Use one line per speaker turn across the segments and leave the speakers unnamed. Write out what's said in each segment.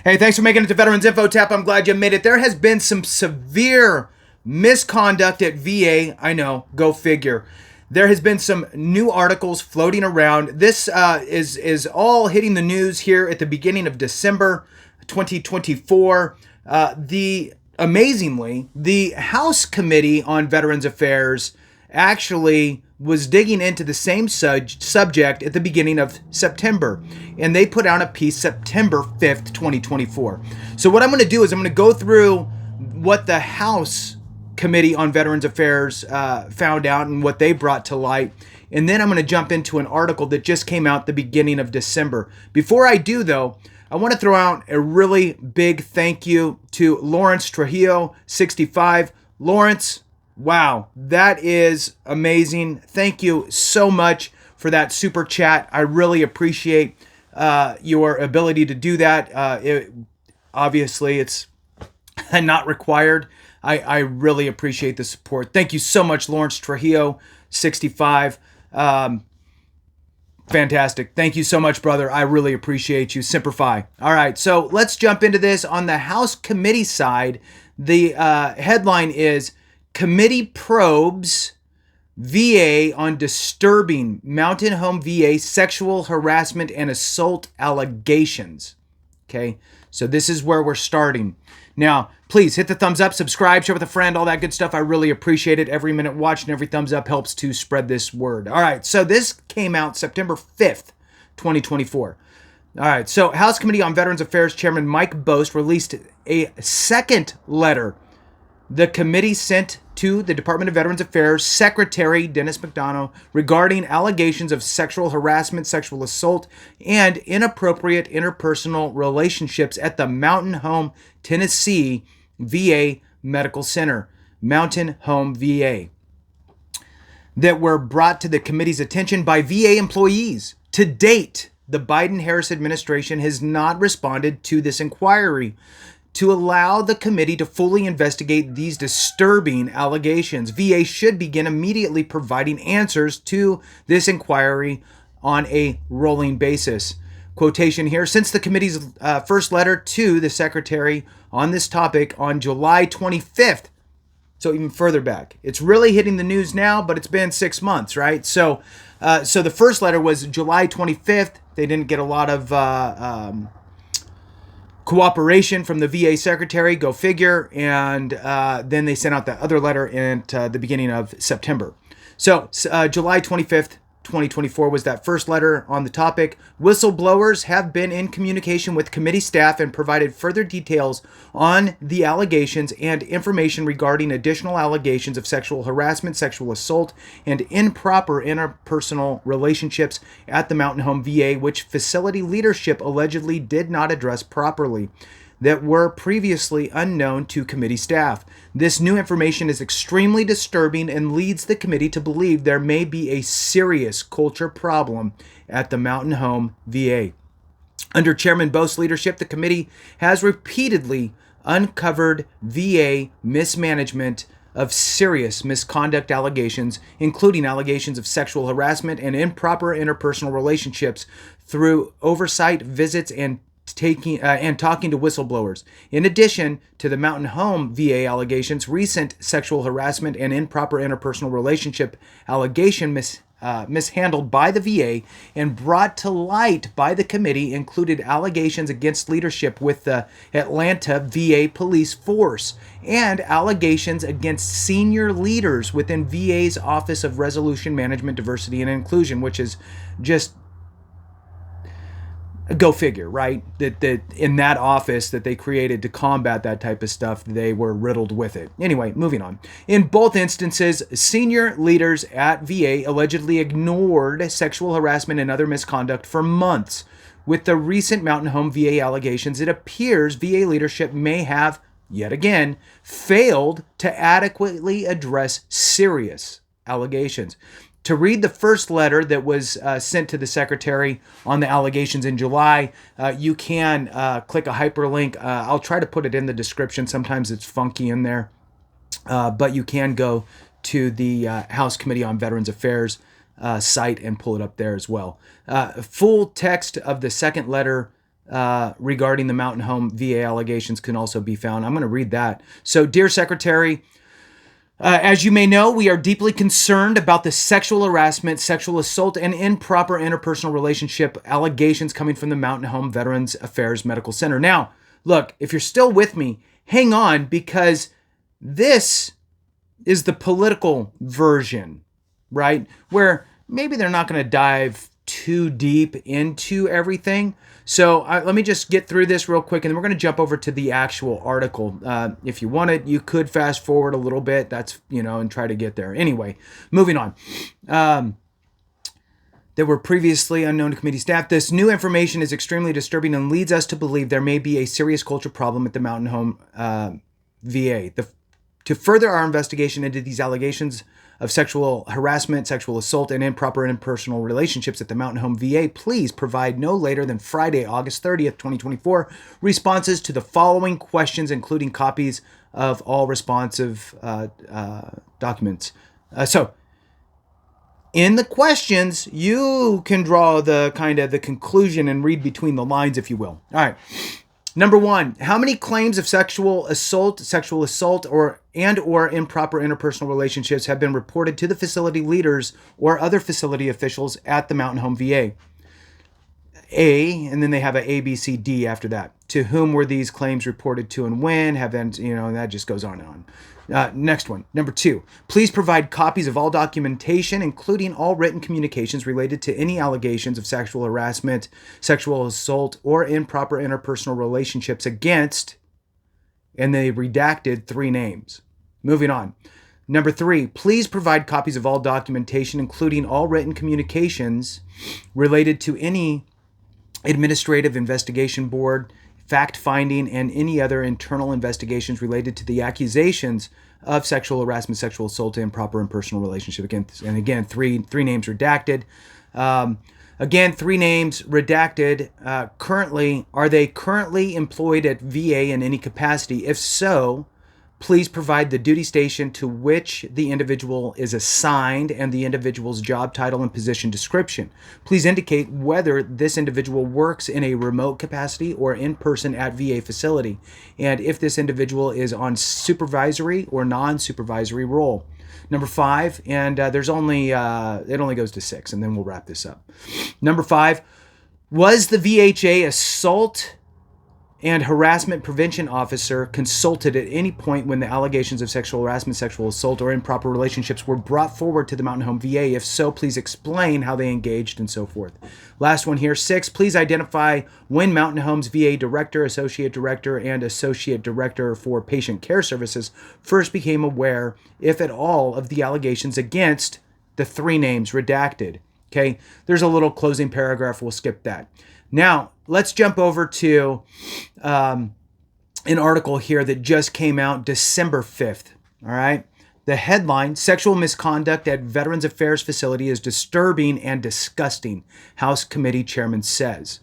Hey, thanks for making it to Veterans Info Tap. I'm glad you made it. There has been some severe misconduct at VA. I know, go figure. There has been some new articles floating around. This is all hitting the news here at the beginning of December 2024. Amazingly, the House Committee on Veterans Affairs actually was digging into the same subject at the beginning of September, and they put out a piece September 5th, 2024. So what I'm going to do is I'm going to go through what the House Committee on Veterans Affairs found out and what they brought to light, and then I'm going to jump into an article that just came out the beginning of December. Before I do, though, I want to throw out a really big thank you to Lawrence Trujillo, 65. Lawrence, wow, that is amazing. Thank you so much for that super chat. I really appreciate your ability to do that. Obviously, it's not required. I really appreciate the support. Thank you so much, Lawrence Trujillo, 65. Fantastic. Thank you so much, brother. I really appreciate you. Semper Fi. All right, so let's jump into this. On the House Committee side, the headline is Committee Probes VA on Disturbing Mountain Home VA Sexual Harassment and Assault Allegations. Okay, so this is where we're starting. Now, please hit the thumbs up, subscribe, share with a friend, all that good stuff. I really appreciate it. Every minute watched and every thumbs up helps to spread this word. All right, so this came out September 5th, 2024. All right, so House Committee on Veterans Affairs Chairman Mike Bost released a second letter the committee sent to the Department of Veterans Affairs Secretary Dennis McDonough regarding allegations of sexual harassment, sexual assault, and inappropriate interpersonal relationships at the Mountain Home, Tennessee VA Medical Center, Mountain Home VA, that were brought to the committee's attention by VA employees. To date, the Biden-Harris administration has not responded to this inquiry. To allow the committee to fully investigate these disturbing allegations, VA should begin immediately providing answers to this inquiry on a rolling basis. Quotation here, since the committee's first letter to the secretary on this topic on July 25th, so even further back. It's really hitting the news now, but it's been 6 months, right? So the first letter was July 25th. They didn't get a lot of cooperation from the VA secretary, go figure, and then they sent out the other letter at the beginning of September. So July 25th, 2024 was that first letter on the topic. Whistleblowers have been in communication with committee staff and provided further details on the allegations and information regarding additional allegations of sexual harassment, sexual assault, and improper interpersonal relationships at the Mountain Home VA, which facility leadership allegedly did not address properly, that were previously unknown to committee staff. This new information is extremely disturbing and leads the committee to believe there may be a serious culture problem at the Mountain Home VA. Under Chairman Bost's leadership, the committee has repeatedly uncovered VA mismanagement of serious misconduct allegations, including allegations of sexual harassment and improper interpersonal relationships through oversight visits and talking to whistleblowers. In addition to the Mountain Home VA allegations, recent sexual harassment and improper interpersonal relationship allegation mishandled by the VA and brought to light by the committee included allegations against leadership with the Atlanta VA police force and allegations against senior leaders within VA's Office of Resolution Management, Diversity, and Inclusion, which is just go figure, right? That in that office that they created to combat that type of stuff, they were riddled with it. Anyway, moving on. In both instances, senior leaders at VA allegedly ignored sexual harassment and other misconduct for months. With the recent Mountain Home VA allegations, it appears VA leadership may have, yet again, failed to adequately address serious allegations. To read the first letter that was sent to the secretary on the allegations in July, you can click a hyperlink. I'll try to put it in the description. Sometimes it's funky in there, but you can go to the House Committee on Veterans Affairs site and pull it up there as well. Full text of the second letter regarding the Mountain Home VA allegations can also be found. I'm going to read that. So, dear Secretary, as you may know, we are deeply concerned about the sexual harassment, sexual assault, and improper interpersonal relationship allegations coming from the Mountain Home Veterans Affairs Medical Center. Now, look, if you're still with me, hang on, because this is the political version, right? Where maybe they're not going to dive too deep into everything. So let me just get through this real quick, and then we're going to jump over to the actual article. If you want it, you could fast forward a little bit. That's, and try to get there. Anyway, moving on. That were previously unknown to committee staff. This new information is extremely disturbing and leads us to believe there may be a serious culture problem at the Mountain Home VA. To further our investigation into these allegations of sexual harassment, sexual assault, and improper interpersonal relationships at the Mountain Home VA, please provide no later than Friday, August 30th, 2024, responses to the following questions, including copies of all responsive documents. So, in the questions, you can draw the conclusion and read between the lines, if you will. All right. Number 1, how many claims of sexual assault, or improper interpersonal relationships have been reported to the facility leaders or other facility officials at the Mountain Home VA? A, and then they have a A, B, C, D after that. To whom were these claims reported to and when? And that just goes on and on. Next one. Number 2, please provide copies of all documentation, including all written communications related to any allegations of sexual harassment, sexual assault, or improper interpersonal relationships against, and they redacted 3 names. Moving on. Number 3, please provide copies of all documentation, including all written communications related to any administrative investigation board, fact-finding, and any other internal investigations related to the accusations of sexual harassment, sexual assault, and improper impersonal relationship. Again, three names redacted. Again, 3 names redacted. Are they currently employed at VA in any capacity? If so, please provide the duty station to which the individual is assigned and the individual's job title and position description. Please indicate whether this individual works in a remote capacity or in person at VA facility, and if this individual is on supervisory or non-supervisory role. Number 5, and it only goes to 6, and then we'll wrap this up. Number 5, was the VHA assault and harassment prevention officer consulted at any point when the allegations of sexual harassment, sexual assault, or improper relationships were brought forward to the Mountain Home VA? If so, please explain how they engaged and so forth. Last one here. 6, please identify when Mountain Home's VA director, associate director, and associate director for patient care services first became aware, if at all, of the allegations against the 3 names redacted. Okay, there's a little closing paragraph. We'll skip that. Now, let's jump over to an article here that just came out December 5th. All right. The headline, Sexual Misconduct at Veterans Affairs Facility is Disturbing and Disgusting, House Committee Chairman says.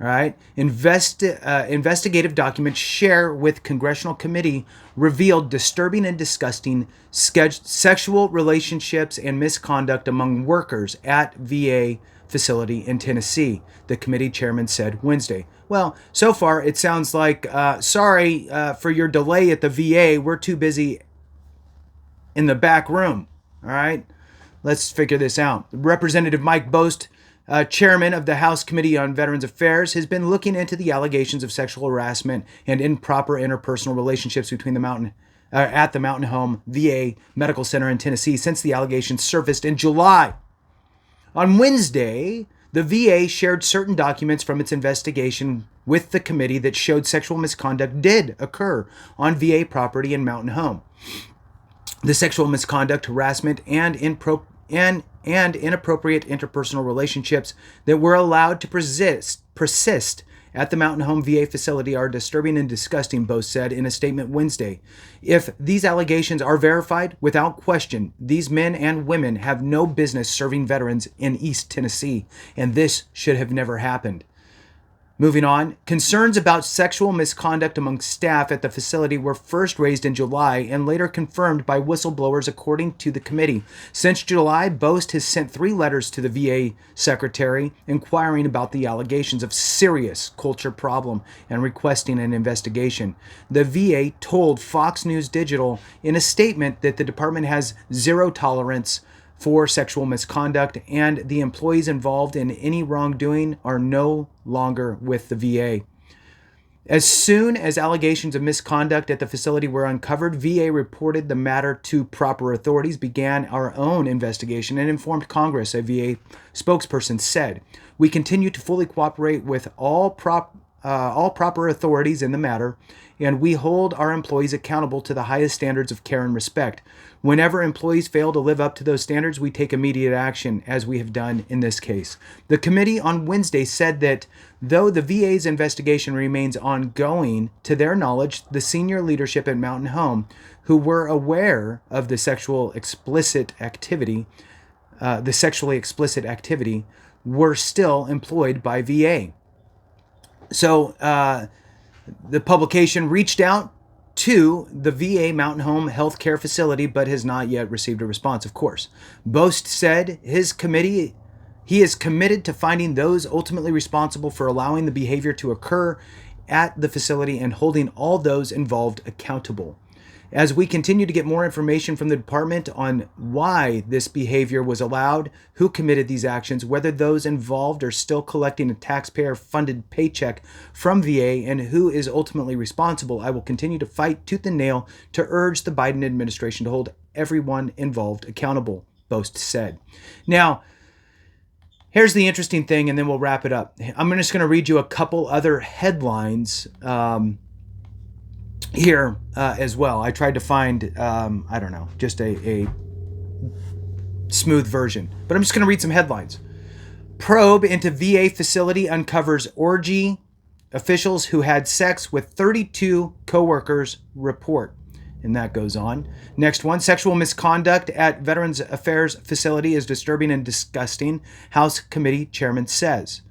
All right. Investigative documents share with Congressional Committee revealed disturbing and disgusting sexual relationships and misconduct among workers at VA facility in Tennessee, the committee chairman said Wednesday. Well, so far it sounds like, sorry for your delay at the VA. We're too busy in the back room. All right, let's figure this out. Representative Mike Bost, chairman of the House Committee on Veterans Affairs, has been looking into the allegations of sexual harassment and improper interpersonal relationships between at the Mountain Home VA Medical Center in Tennessee since the allegations surfaced in July. On Wednesday, the VA shared certain documents from its investigation with the committee that showed sexual misconduct did occur on VA property in Mountain Home. The sexual misconduct, harassment, and inappropriate interpersonal relationships that were allowed to persist at the Mountain Home VA facility are disturbing and disgusting, Bose said in a statement Wednesday. If these allegations are verified, without question, these men and women have no business serving veterans in East Tennessee, and this should have never happened. Moving on, concerns about sexual misconduct among staff at the facility were first raised in July and later confirmed by whistleblowers, according to the committee. Since July, Bost has sent 3 letters to the VA secretary inquiring about the allegations of serious culture problem and requesting an investigation. The VA told Fox News Digital in a statement that the department has zero tolerance for sexual misconduct, and the employees involved in any wrongdoing are no longer with the VA. As soon as allegations of misconduct at the facility were uncovered, VA reported the matter to proper authorities, began our own investigation, and informed Congress, a VA spokesperson said. We continue to fully cooperate with all proper authorities in the matter, and we hold our employees accountable to the highest standards of care and respect. Whenever employees fail to live up to those standards, we take immediate action, as we have done in this case. The committee on Wednesday said that though the VA's investigation remains ongoing, to their knowledge, the senior leadership at Mountain Home, who were aware of the sexually explicit activity, were still employed by VA. So the publication reached out to the VA Mountain Home healthcare facility, but has not yet received a response, of course. Bost said he is committed to finding those ultimately responsible for allowing the behavior to occur at the facility and holding all those involved accountable. As we continue to get more information from the department on why this behavior was allowed, who committed these actions, whether those involved are still collecting a taxpayer-funded paycheck from VA, and who is ultimately responsible, I will continue to fight tooth and nail to urge the Biden administration to hold everyone involved accountable, Bost said. Now, here's the interesting thing, and then we'll wrap it up. I'm just going to read you a couple other headlines here as well. I tried to find, just a smooth version. But I'm just going to read some headlines. Probe into VA facility uncovers orgy. Officials who had sex with 32 coworkers report. And that goes on. Next one, sexual misconduct at Veterans Affairs facility is disturbing and disgusting, House Committee Chairman says.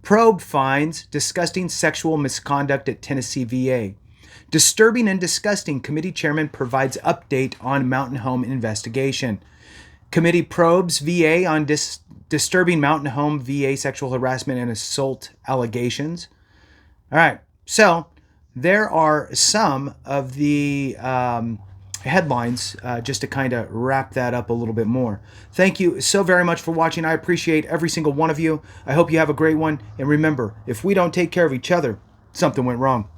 Probe finds disgusting sexual misconduct at Tennessee VA. Disturbing and disgusting, committee chairman provides update on Mountain Home investigation. Committee probes VA on disturbing Mountain Home VA sexual harassment and assault allegations. All right, so there are some of the headlines just to kind of wrap that up a little bit more. Thank you so very much for watching. I appreciate every single one of you. I hope you have a great one. And remember, if we don't take care of each other, something went wrong.